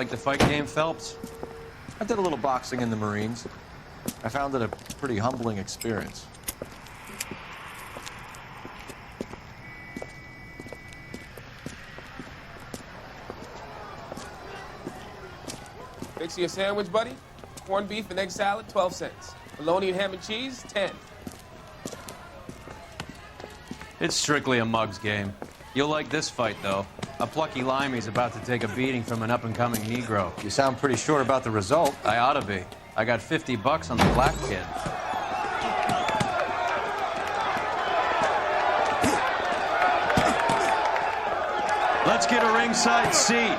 like the fight game, Phelps? I did a little boxing in the Marines. I found it a pretty humbling experience. Fix you a sandwich, buddy? Corned beef and egg salad, 12 cents. Bologna and ham and cheese, 10. It's strictly a mug's game. You'll like this fight, though. A plucky limey's about to take a beating from an up-and-coming Negro. You sound pretty sure about the result. I ought to be. I got $50 on the black kid. Let's get a ringside seat.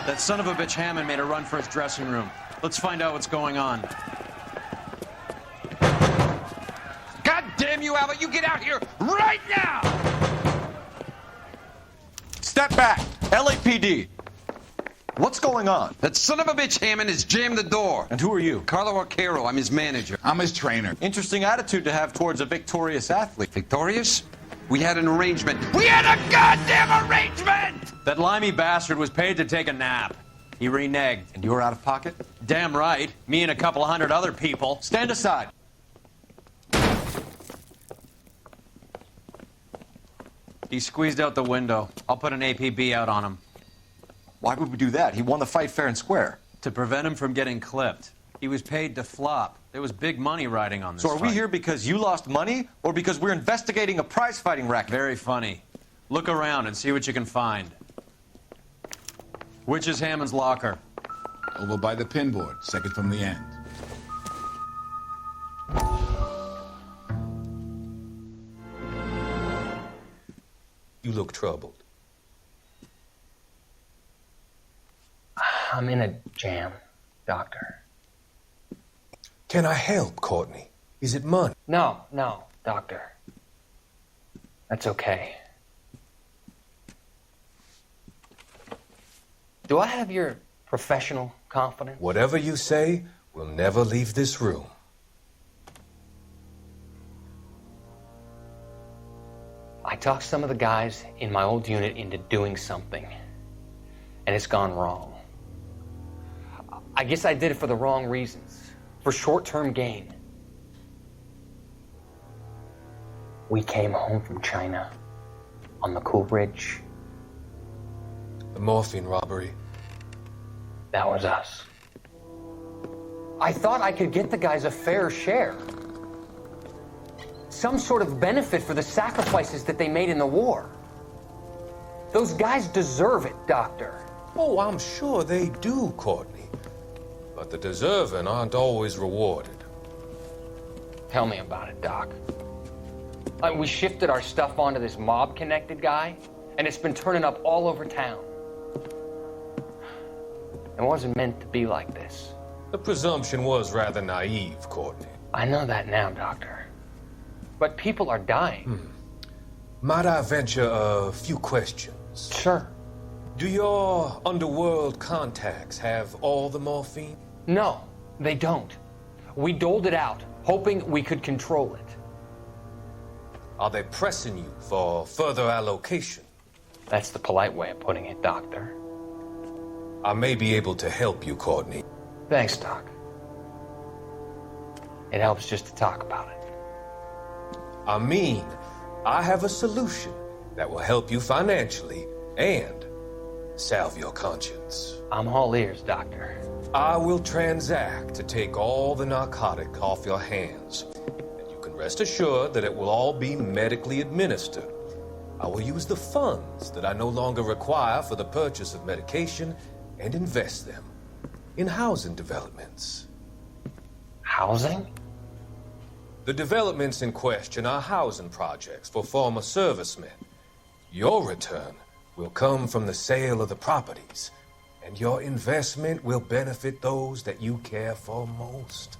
That son of a bitch Hammond made a run for his dressing room. Let's find out what's going on. God damn you, Albert! You get out here right now! Step back! LAPD! What's going on? That son of a bitch Hammond has jammed the door. And who are you? Carlo Arcaro, I'm his manager. I'm his trainer. Interesting attitude to have towards a victorious athlete. Victorious? We had an arrangement. We had a goddamn arrangement! That limey bastard was paid to take a nap. He reneged. And you were out of pocket? Damn right. Me and a couple of hundred other people. Stand aside. He squeezed out the window. I'll put an APB out on him. Why would we do that? He won the fight fair and square. To prevent him from getting clipped. He was paid to flop. There was big money riding on this So are we fight. here because you lost money or because we're investigating a prize-fighting racket? Very funny. Look around and see what you can find. Which is Hammond's locker? Over by the pinboard, second from the end. You look troubled. I'm in a jam, Doctor. Can I help, Courtney? Is it money? No, Doctor. That's okay. Do I have your professional confidence? Whatever you say, we'll never leave this room. I talked some of the guys in my old unit into doing something, and it's gone wrong. I guess I did it for the wrong reasons, for short-term gain. We came home from China on the Cool Bridge. The morphine robbery. That was us. I thought I could get the guys a fair share. Some sort of benefit for the sacrifices that they made in the war. Those guys deserve it, Doctor. Oh, I'm sure they do, Courtney. But the deserving aren't always rewarded. Tell me about it, Doc. We shifted our stuff onto this mob-connected guy, and it's been turning up all over town. It wasn't meant to be like this. The presumption was rather naive, Courtney. I know that now, Doctor. But people are dying. Might I venture a few questions? Sure. Do your underworld contacts have all the morphine? No, they don't. We doled it out, hoping we could control it. Are they pressing you for further allocation? That's the polite way of putting it, Doctor. I may be able to help you, Courtney. Thanks, Doc. It helps just to talk about it. I mean, I have a solution that will help you financially and salve your conscience. I'm all ears, Doctor. I will transact to take all the narcotic off your hands. And you can rest assured that it will all be medically administered. I will use the funds that I no longer require for the purchase of medication and invest them in housing developments. Housing? The developments in question are housing projects for former servicemen. Your return will come from the sale of the properties, and your investment will benefit those that you care for most.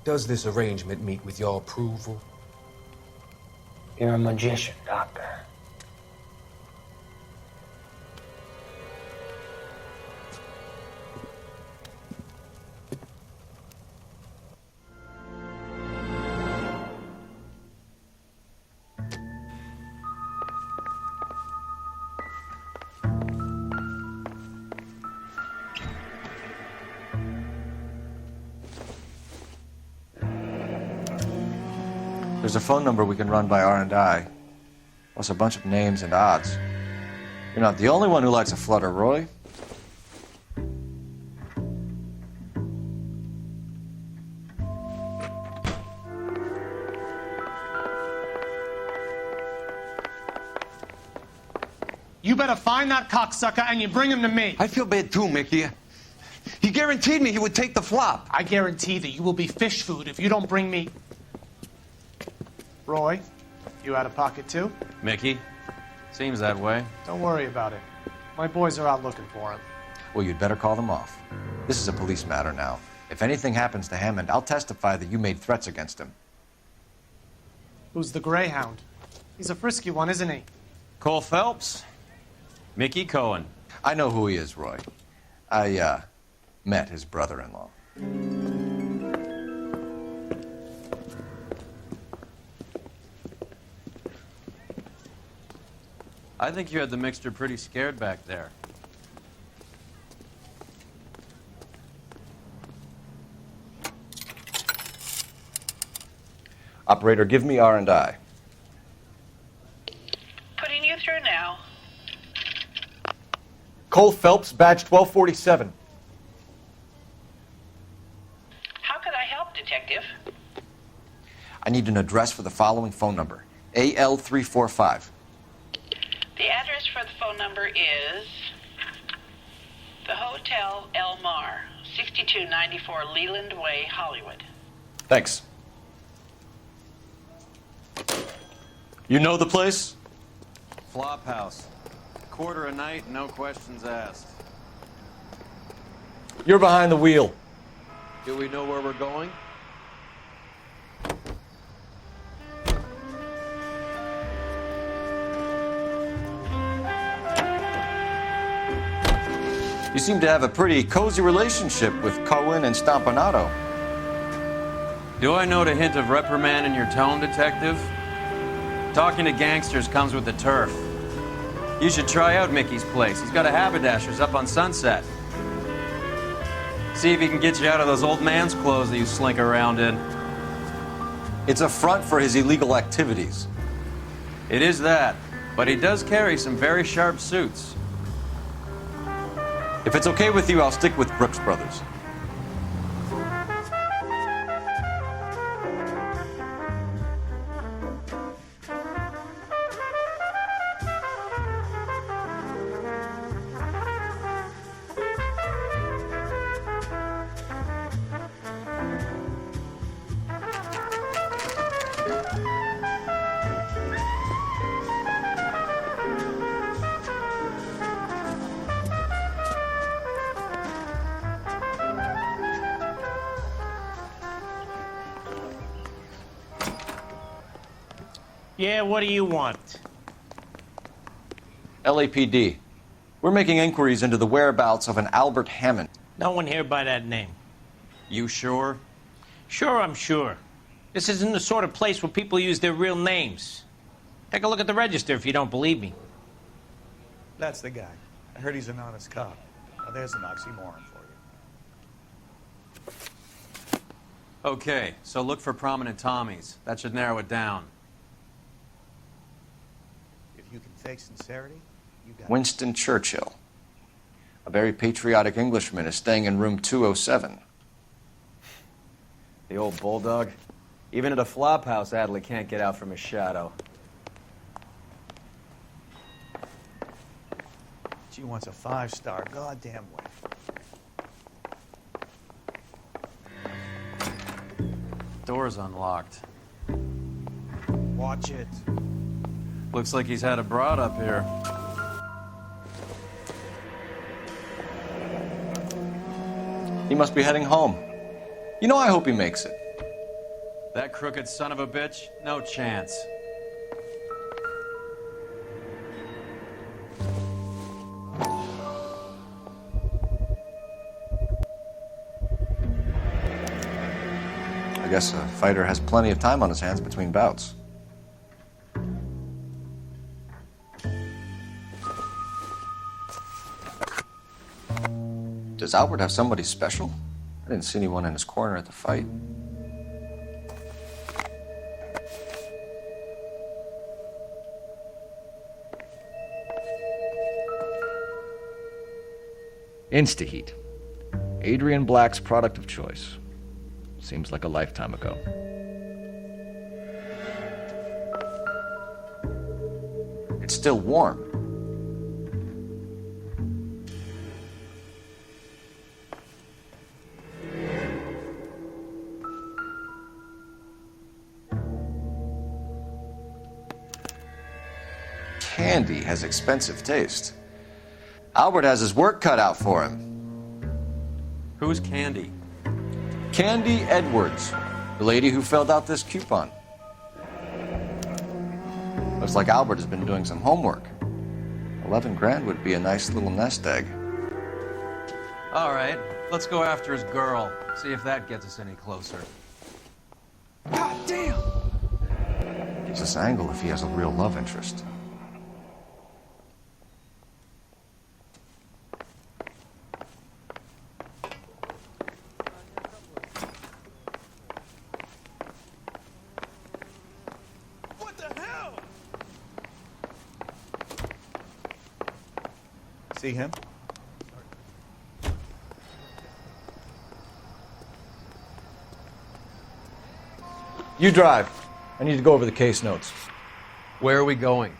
Does this arrangement meet with your approval? You're a magician, Doctor. There's a phone number we can run by R&I, plus a bunch of names and odds. You're not the only one who likes a flutter, Roy. You better find that cocksucker and you bring him to me. I feel bad too, Mickey. He guaranteed me he would take the flop. I guarantee that you will be fish food if you don't bring me... Roy, you out of pocket too? Mickey? Seems that way. Don't worry about it. My boys are out looking for him. Well, you'd better call them off. This is a police matter now. If anything happens to Hammond, I'll testify that you made threats against him. Who's the Greyhound? He's a frisky one, isn't he? Cole Phelps? Mickey Cohen. I know who he is, Roy. I, met his brother-in-law. I think you had the mixture pretty scared back there. Operator, give me R&I. Putting you through now. Cole Phelps, badge 1247. How could I help, Detective? I need an address for the following phone number. AL345. The address for the phone number is the Hotel El Mar, 6294 Leland Way, Hollywood. Thanks. You know the place? Flop house. Quarter a night, no questions asked. You're behind the wheel. Do we know where we're going? You seem to have a pretty cozy relationship with Cohen and Stompanato. Do I note a hint of reprimand in your tone, Detective? Talking to gangsters comes with the turf. You should try out Mickey's place. He's got a haberdasher's up on Sunset. See if he can get you out of those old man's clothes that you slink around in. It's a front for his illegal activities. It is that, but he does carry some very sharp suits. If it's okay with you, I'll stick with Brooks Brothers. Yeah, what do you want? LAPD. We're making inquiries into the whereabouts of an Albert Hammond. No one here by that name. You sure? Sure, I'm sure. This isn't the sort of place where people use their real names. Take a look at the register if you don't believe me. That's the guy. I heard he's an honest cop. Now there's an oxymoron for you. Okay, so look for prominent Tommies. That should narrow it down. If you can fake sincerity, you got Winston Churchill. A very patriotic Englishman is staying in room 207. The old bulldog. Even at a flop house, Adley can't get out from his shadow. Did She wants a 5-star goddamn way. Door's unlocked. Watch it. Looks like he's had a broad up here. He must be heading home. You know, I hope he makes it. That crooked son of a bitch? No chance. I guess a fighter has plenty of time on his hands between bouts. Does Albert have somebody special? I didn't see anyone in his corner at the fight. Instaheat. Adrian Black's product of choice. Seems like a lifetime ago. It's still warm. Candy has expensive taste. Albert has his work cut out for him. Who's Candy? Candy Edwards, the lady who filled out this coupon. Looks like Albert has been doing some homework. 11 grand would be a nice little nest egg. All right, let's go after his girl. See if that gets us any closer. God damn! Gives us angle if he has a real love interest. See him? You drive. I need to go over the case notes. Where are we going?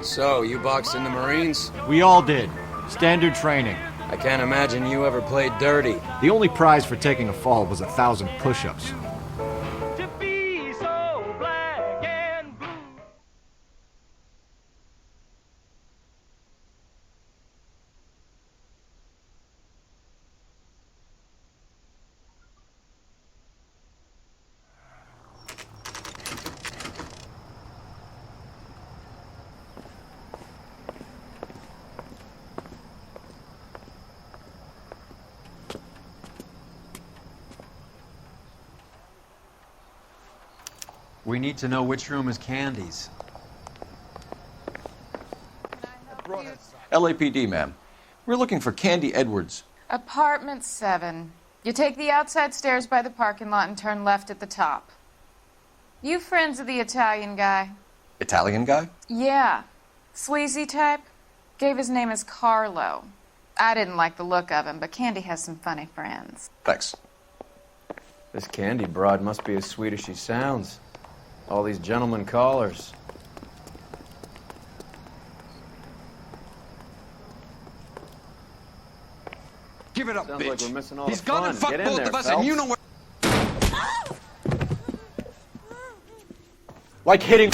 So, you boxed in the Marines? We all did. Standard training. I can't imagine you ever played dirty. The only prize for taking a fall was 1,000 push-ups. We need to know which room is Candy's. LAPD, ma'am. We're looking for Candy Edwards. Apartment 7. You take the outside stairs by the parking lot and turn left at the top. You friends of the Italian guy? Italian guy? Yeah. Sleazy type? Gave his name as Carlo. I didn't like the look of him, but Candy has some funny friends. Thanks. This Candy broad must be as sweet as she sounds. All these gentlemen callers. Give it up, Sounds bitch. like we're missing all He's the gonna fun. fuck Get in both there, of us, Phelps. and you know where. Like hitting...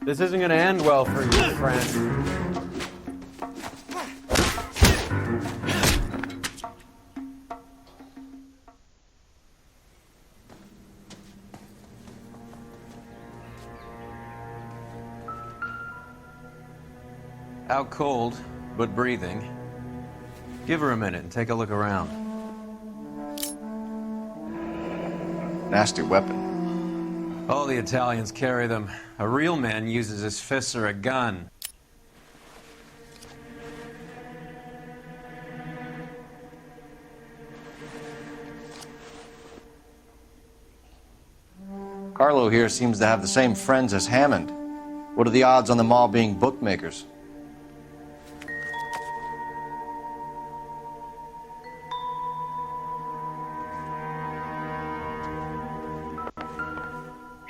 This isn't gonna end well for you, friend. Out cold, but breathing. Give her a minute and take a look around. Nasty weapon. All the Italians carry them. A real man uses his fists or a gun. Carlo here seems to have the same friends as Hammond. What are the odds on them all being bookmakers?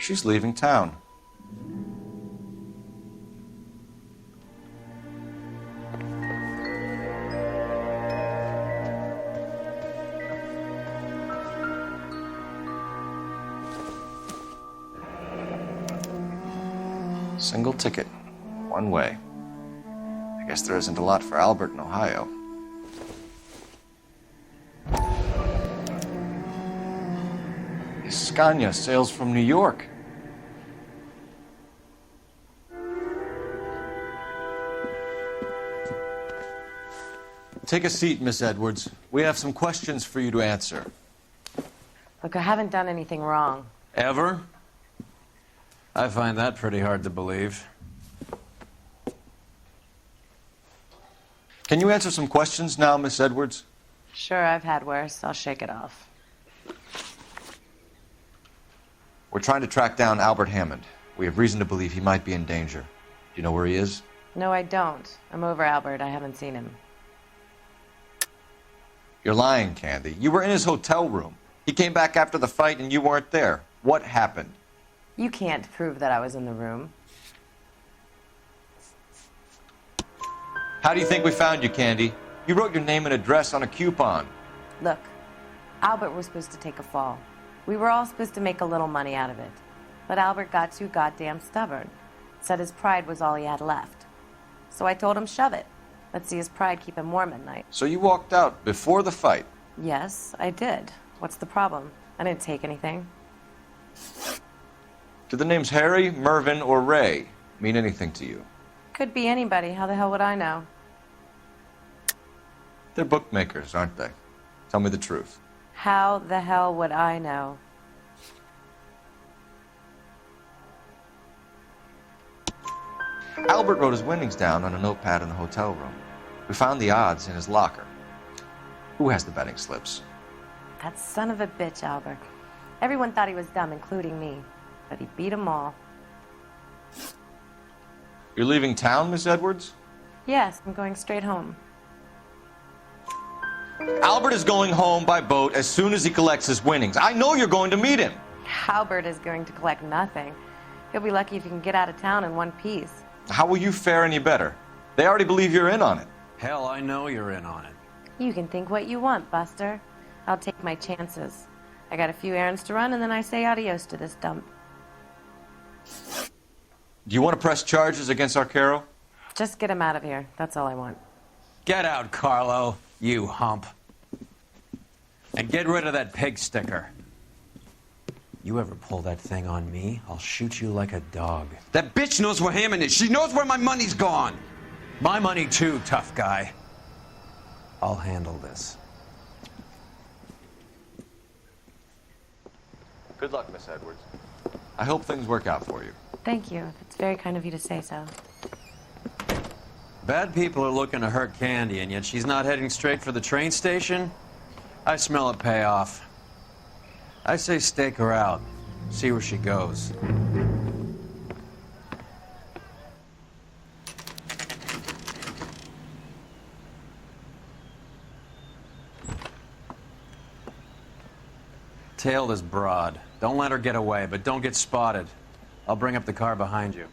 She's leaving town. Single ticket, one way. I guess there isn't a lot for Albert in Ohio. Scania sails from New York. Take a seat, Miss Edwards. We have some questions for you to answer. Look, I haven't done anything wrong. Ever? I find that pretty hard to believe. Can you answer some questions now, Miss Edwards? Sure, I've had worse. I'll shake it off. We're trying to track down Albert Hammond. We have reason to believe he might be in danger. Do you know where he is? No, I don't. I'm over Albert. I haven't seen him. You're lying, Candy. You were in his hotel room. He came back after the fight and you weren't there. What happened? You can't prove that I was in the room. How do you think we found you, Candy? You wrote your name and address on a coupon. Look, Albert was supposed to take a fall. We were all supposed to make a little money out of it. But Albert got too goddamn stubborn. Said his pride was all he had left. So I told him, shove it. Let's see his pride keep him warm at night. So you walked out before the fight? Yes, I did. What's the problem? I didn't take anything. Do the names Harry, Mervyn, or Ray mean anything to you? Could be anybody. How the hell would I know? They're bookmakers, aren't they? Tell me the truth. How the hell would I know? Albert wrote his winnings down on a notepad in the hotel room. We found the odds in his locker. Who has the betting slips? That son of a bitch, Albert. Everyone thought he was dumb, including me. But he beat them all. You're leaving town, Miss Edwards? Yes, I'm going straight home. Albert is going home by boat as soon as he collects his winnings. I know you're going to meet him. Albert is going to collect nothing. He'll be lucky if he can get out of town in one piece. How will you fare any better? They already believe you're in on it. Hell, I know you're in on it. You can think what you want, Buster. I'll take my chances. I got a few errands to run, and then I say adios to this dump. Do you want to press charges against Arcaro? Just get him out of here. That's all I want. Get out, Carlo, you hump. And get rid of that pig sticker. You ever pull that thing on me, I'll shoot you like a dog. That bitch knows where Hammond is. She knows where my money's gone. My money too, tough guy. I'll handle this. Good luck, Miss Edwards. I hope things work out for you. Thank you. It's very kind of you to say so. Bad people are looking to hurt Candy, and yet she's not heading straight for the train station? I smell a payoff. I say stake her out. See where she goes. Tail this broad. Don't let her get away, but don't get spotted. I'll bring up the car behind you.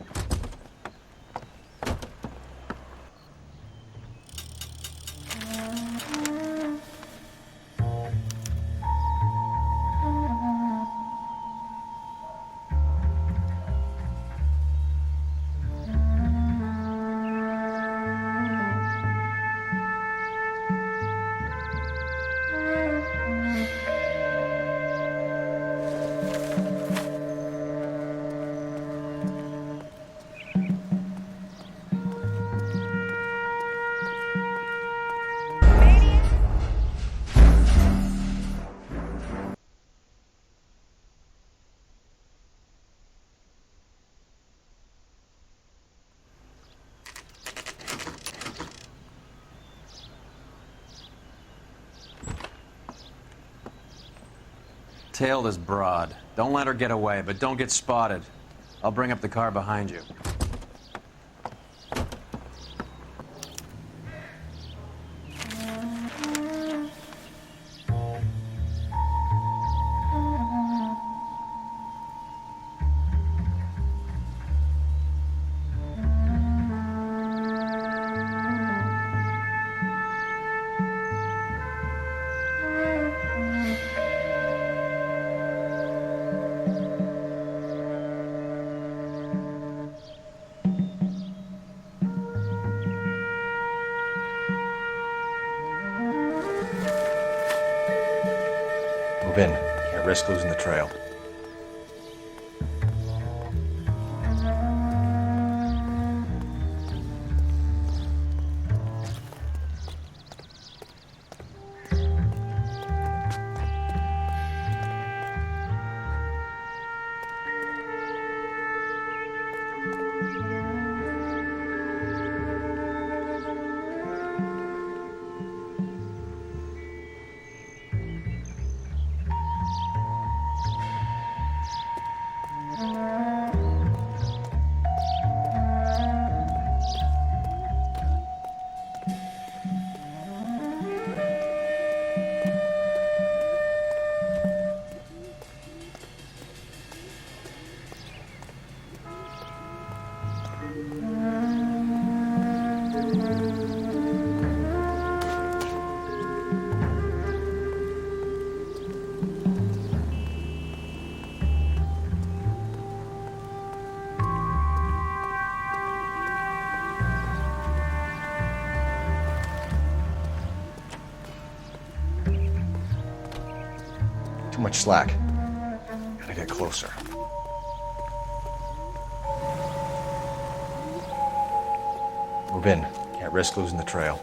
Tail this broad. Don't let her get away, but don't get spotted. I'll bring up the car behind you. Move in. Can't risk losing the trail. Too much slack. Gotta get closer. Move in. Can't risk losing the trail.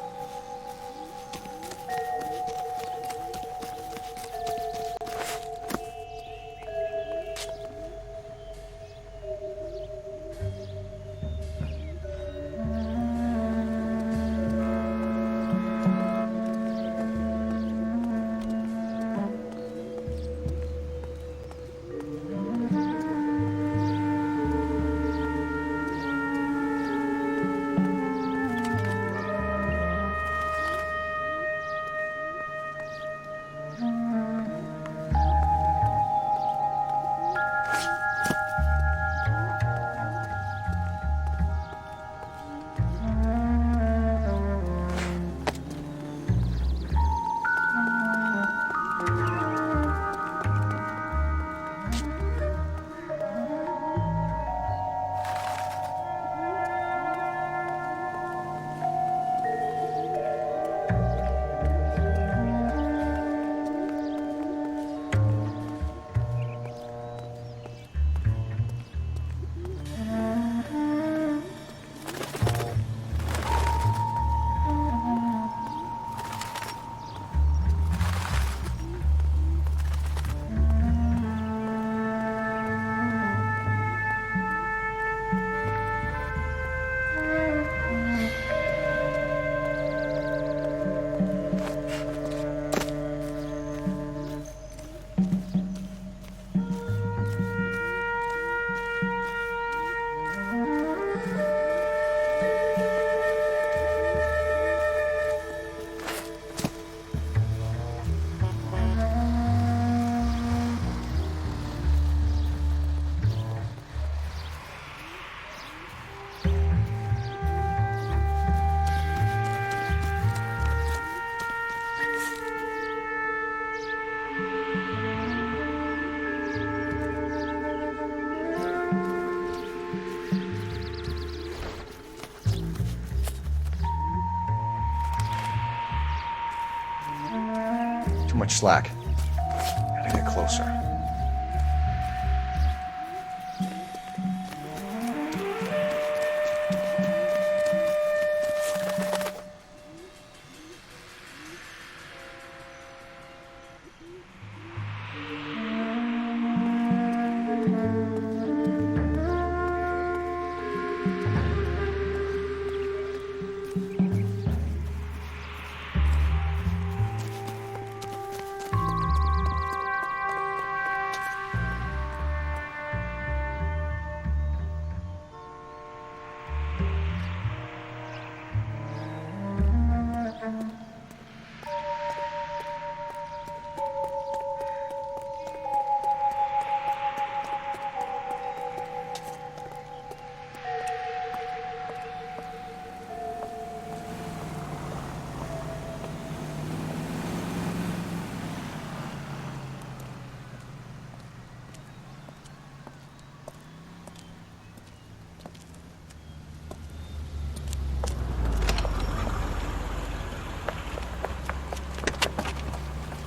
Too much slack. Gotta get closer.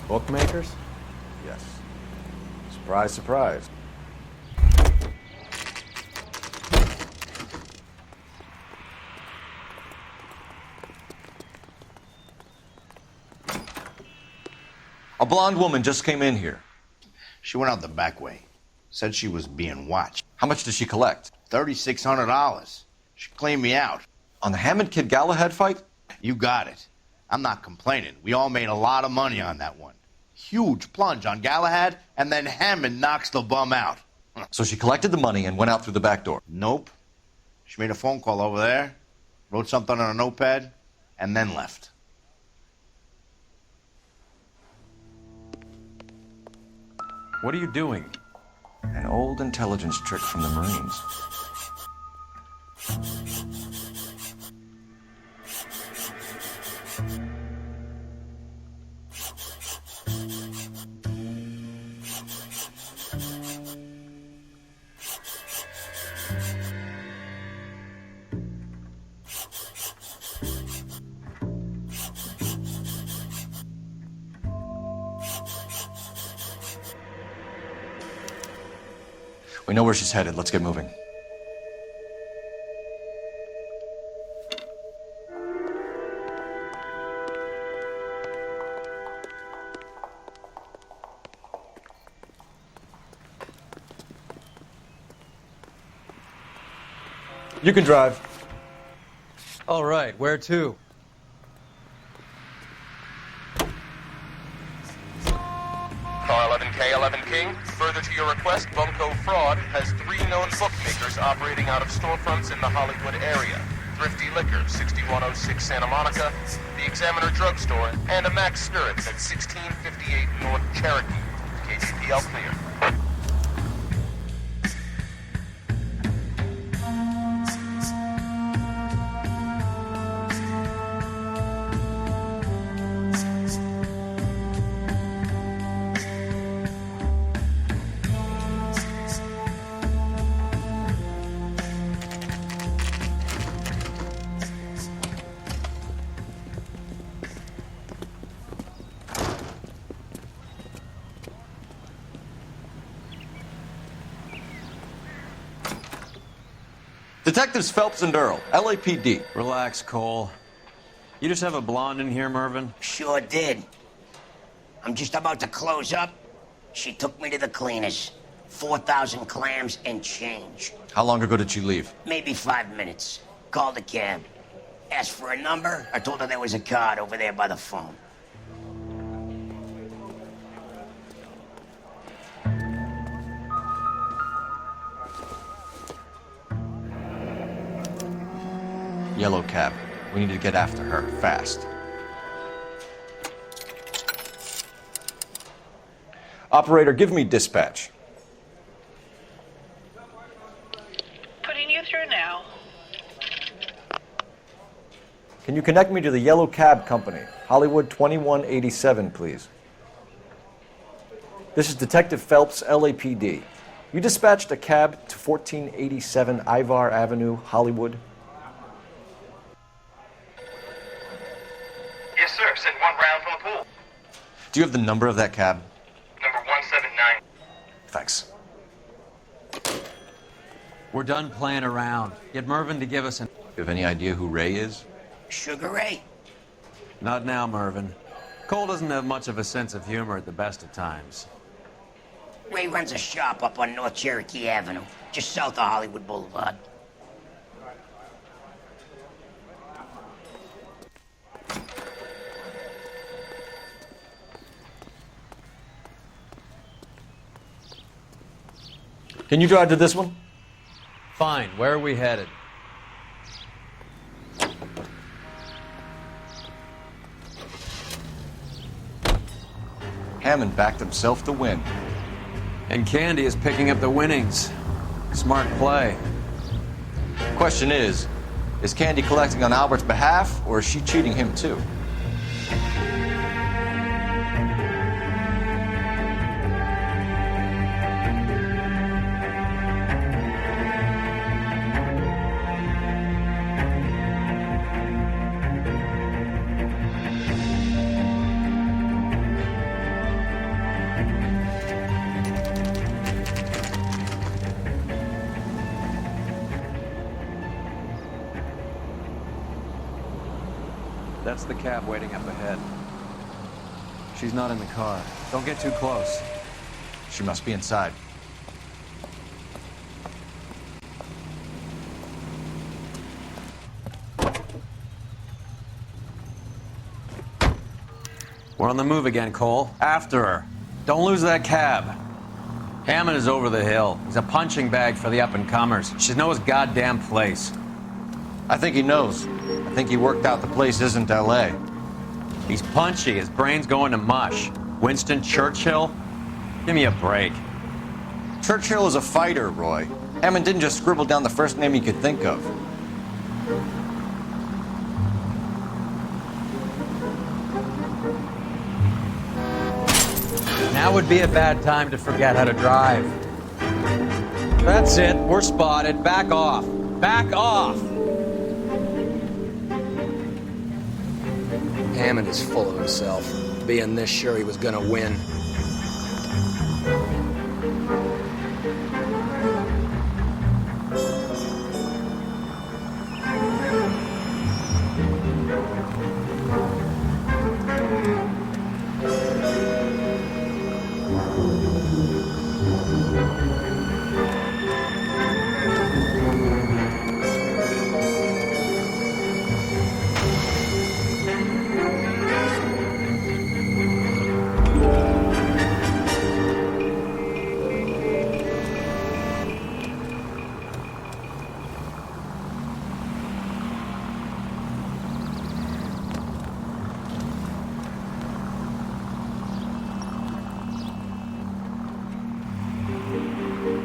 Bookmakers? Yes. Surprise, surprise. A blonde woman just came in here. She went out the back way. Said she was being watched. How much did she collect? $3,600. She cleaned me out. On the Hammond Kid Galahad fight? You got it. I'm not complaining. We all made a lot of money on that one. Huge plunge on Galahad, and then Hammond knocks the bum out. So she collected the money and went out through the back door? Nope. She made a phone call over there, wrote something on a notepad, and then left. What are you doing? An old intelligence trick from the Marines. We know where she's headed. Let's get moving. You can drive. All right, where to? Car 11K, 11 King. Further to your request, Bunko Fraud has 3 known bookmakers operating out of storefronts in the Hollywood area. Thrifty Liquor, 6106 Santa Monica, the Examiner Drugstore, and a Max Spirits at 1658 North Cherokee. KCPL clear. Detectives Phelps and Earl, LAPD. Relax, Cole. You just have a blonde in here, Mervyn? Sure did. I'm just about to close up. She took me to the cleaners. 4,000 clams and change. How long ago did she leave? Maybe 5 minutes. Called a cab. Asked for a number. I told her there was a card over there by the phone. Yellow cab. We need to get after her, fast. Operator, give me dispatch. Putting you through now. Can you connect me to the Yellow Cab Company? Hollywood 2187, please. This is Detective Phelps, LAPD. You dispatched a cab to 1487 Ivar Avenue, Hollywood. Yes, sir. Send 1 round from the pool. Do you have the number of that cab? Number 179. Thanks. We're done playing around. Get Mervyn to give us an... You have any idea who Ray is? Sugar Ray? Not now, Mervyn. Cole doesn't have much of a sense of humor at the best of times. Ray runs a shop up on North Cherokee Avenue, just south of Hollywood Boulevard. Can you drive to this one? Fine. Where are we headed? Hammond backed himself to win. And Candy is picking up the winnings. Smart play. Question is Candy collecting on Albert's behalf, or is she cheating him too? That's the cab waiting up ahead. She's not in the car. Don't get too close. She must be inside. We're on the move again, Cole. After her. Don't lose that cab. Hammond is over the hill. He's a punching bag for the up-and-comers. Should know his goddamn place. I think he knows. I think he worked out the place isn't L.A. He's punchy. His brain's going to mush. Winston Churchill? Give me a break. Churchill is a fighter, Roy. Hammond didn't just scribble down the first name he could think of. Now would be a bad time to forget how to drive. That's it. We're spotted. Back off. Back off! Hammond is full of himself, being this sure he was gonna win.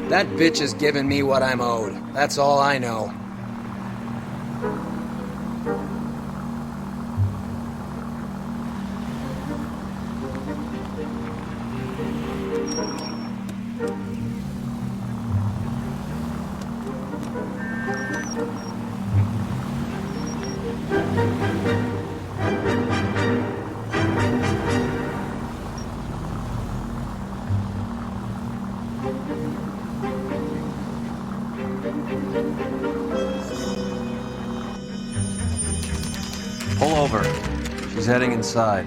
That bitch is giving me what I'm owed. That's all I know. Pull over. She's heading inside.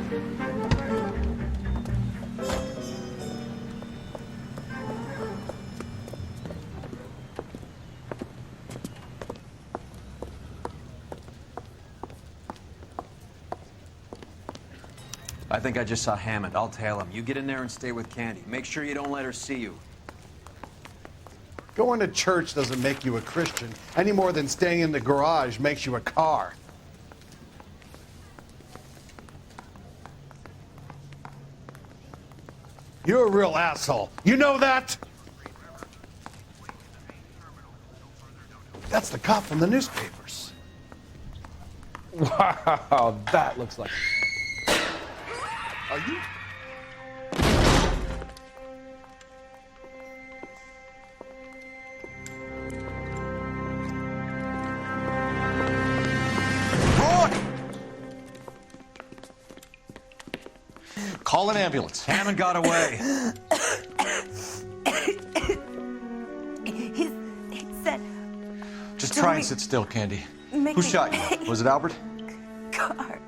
I think I just saw Hammond. I'll tail him. You get in there and stay with Candy. Make sure you don't let her see you. Going to church doesn't make you a Christian any more than staying in the garage makes you a car. You're a real asshole. You know that? That's the cop from the newspapers. Wow, that looks like... Are you? Call an ambulance. Hammond got away. He said... Just try and sit still, Candy. Make Who me shot you? Was it Albert? car.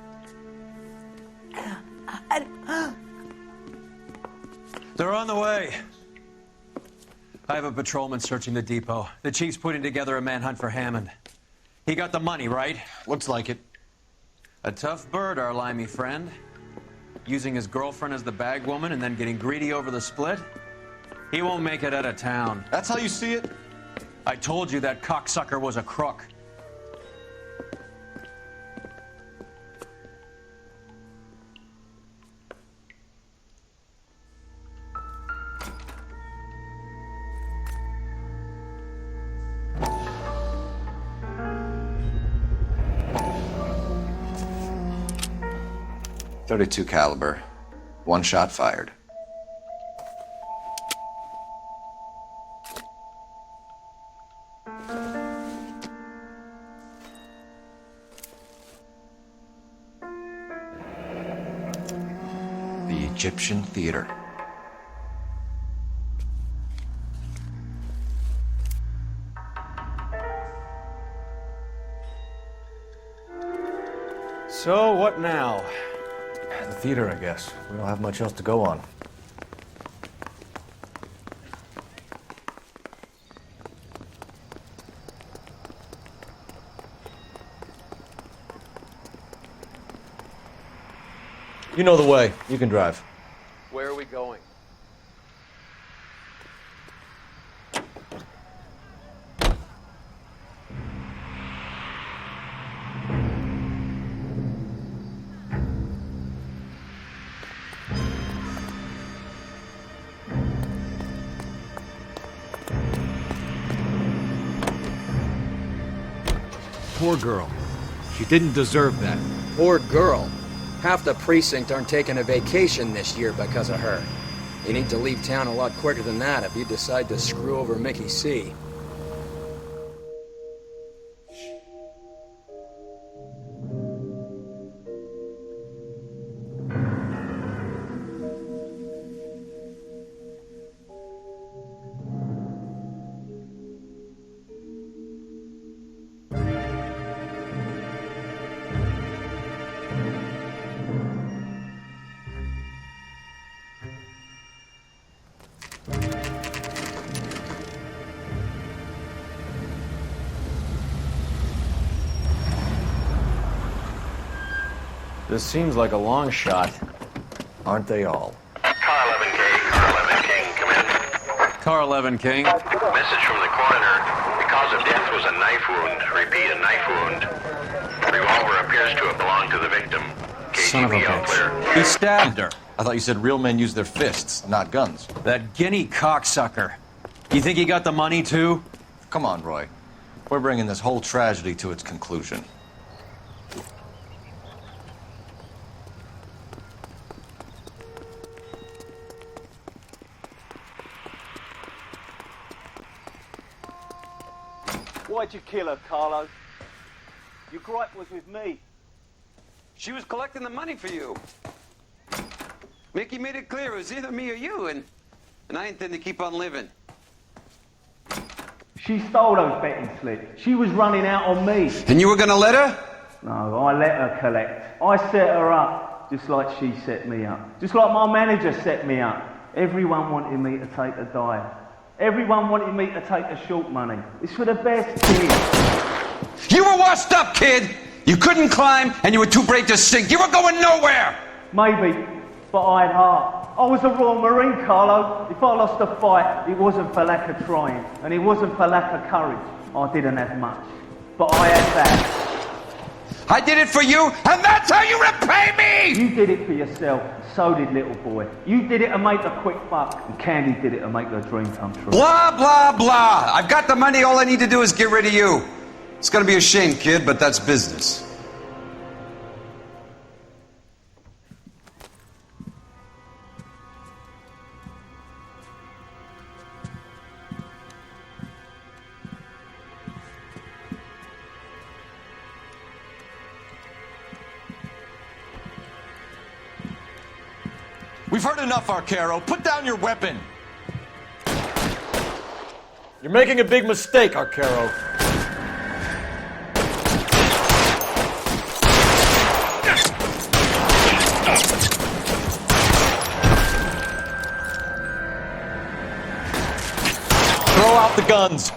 They're on the way. I have a patrolman searching the depot. The chief's putting together a manhunt for Hammond. He got the money, right? Looks like it. A tough bird, our limey friend. Using his girlfriend as the bag woman and then getting greedy over the split. He won't make it out of town. That's how you see it? I told you that cocksucker was a crook. .32 caliber. One shot fired. The Egyptian Theater. So, what what now? The theater, I guess. We don't have much else to go on. You know the way. You can drive. Where are we going? Poor girl. She didn't deserve that. Poor girl. Half the precinct aren't taking a vacation this year because of her. You need to leave town a lot quicker than that if you decide to screw over Mickey C. This seems like a long shot. Aren't they all? Car 11K, Car 11 King, come in. Car 11 King. Message from the coroner. The cause of death was a knife wound. Repeat, a knife wound. The revolver appears to have belonged to the victim. Son of a KGB all clear. bitch. He stabbed her. I thought you said real men use their fists, not guns. That guinea cocksucker. You think he got the money, too? Come on, Roy. We're bringing this whole tragedy to its conclusion. Why'd you kill her, Carlo? Your gripe was with me. She was collecting the money for you. Mickey made it clear it was either me or you, and I intend to keep on living. She stole those betting slips. She was running out on me. And you were gonna let her? No, I let her collect. I set her up, just like she set me up. Just like my manager set me up. Everyone wanted me to take a dive. Everyone wanted me to take the short money. It's for the best kid. You were washed up, kid! You couldn't climb, and you were too brave to sink. You were going nowhere! Maybe, but I had heart. I was a Royal Marine, Carlo. If I lost a fight, it wasn't for lack of trying, and it wasn't for lack of courage. I didn't have much, but I had that. I did it for you, and that's how you repay me! You did it for yourself, so did little boy. You did it to make a quick buck, and Candy did it to make her dream come true. Blah, blah, blah. I've got the money, all I need to do is get rid of you. It's gonna be a shame, kid, but that's business. We've heard enough, Arcaro. Put down your weapon. You're making a big mistake, Arcaro. Throw out the guns.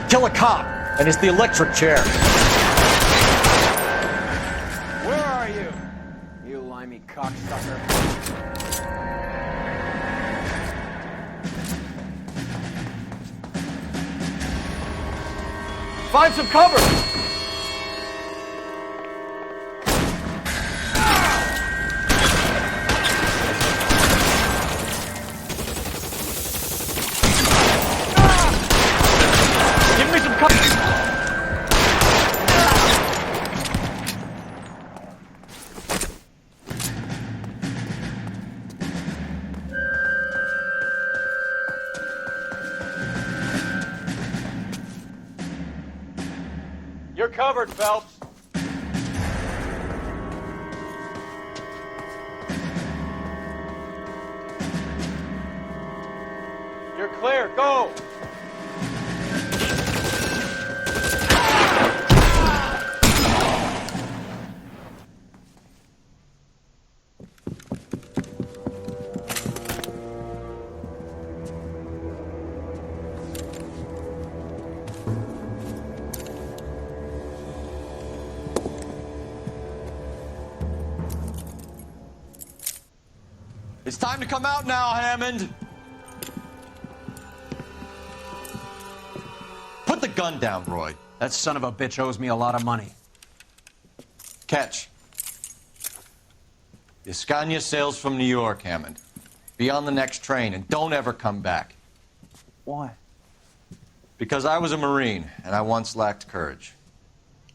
Kill a cop, and it's the electric chair. Where are you? You limey cocksucker. Find some cover! Give me some cover! You're covered, Phelps. You're clear. Go! It's time to come out now, Hammond. Put the gun down, Roy. That son of a bitch owes me a lot of money. Catch. Escania sails from New York, Hammond. Be on the next train and don't ever come back. Why? Because I was a Marine and I once lacked courage.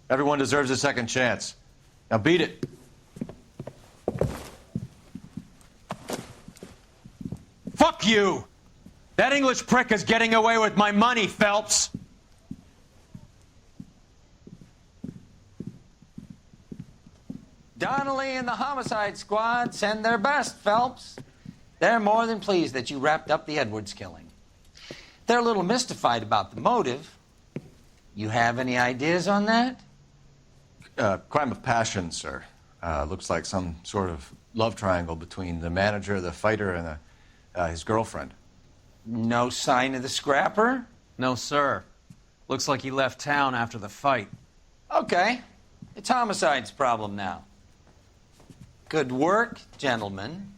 Everyone deserves a second chance. Now beat it. Fuck you! That English prick is getting away with my money, Phelps! Donnelly and the homicide squad send their best, Phelps. They're more than pleased that you wrapped up the Edwards killing. They're a little mystified about the motive. You have any ideas on that? Crime of passion, sir. Looks like some sort of love triangle between the manager, the fighter, and his girlfriend. No sign of the scrapper? No, sir. Looks like he left town after the fight. Okay. It's homicide's problem now. Good work, gentlemen.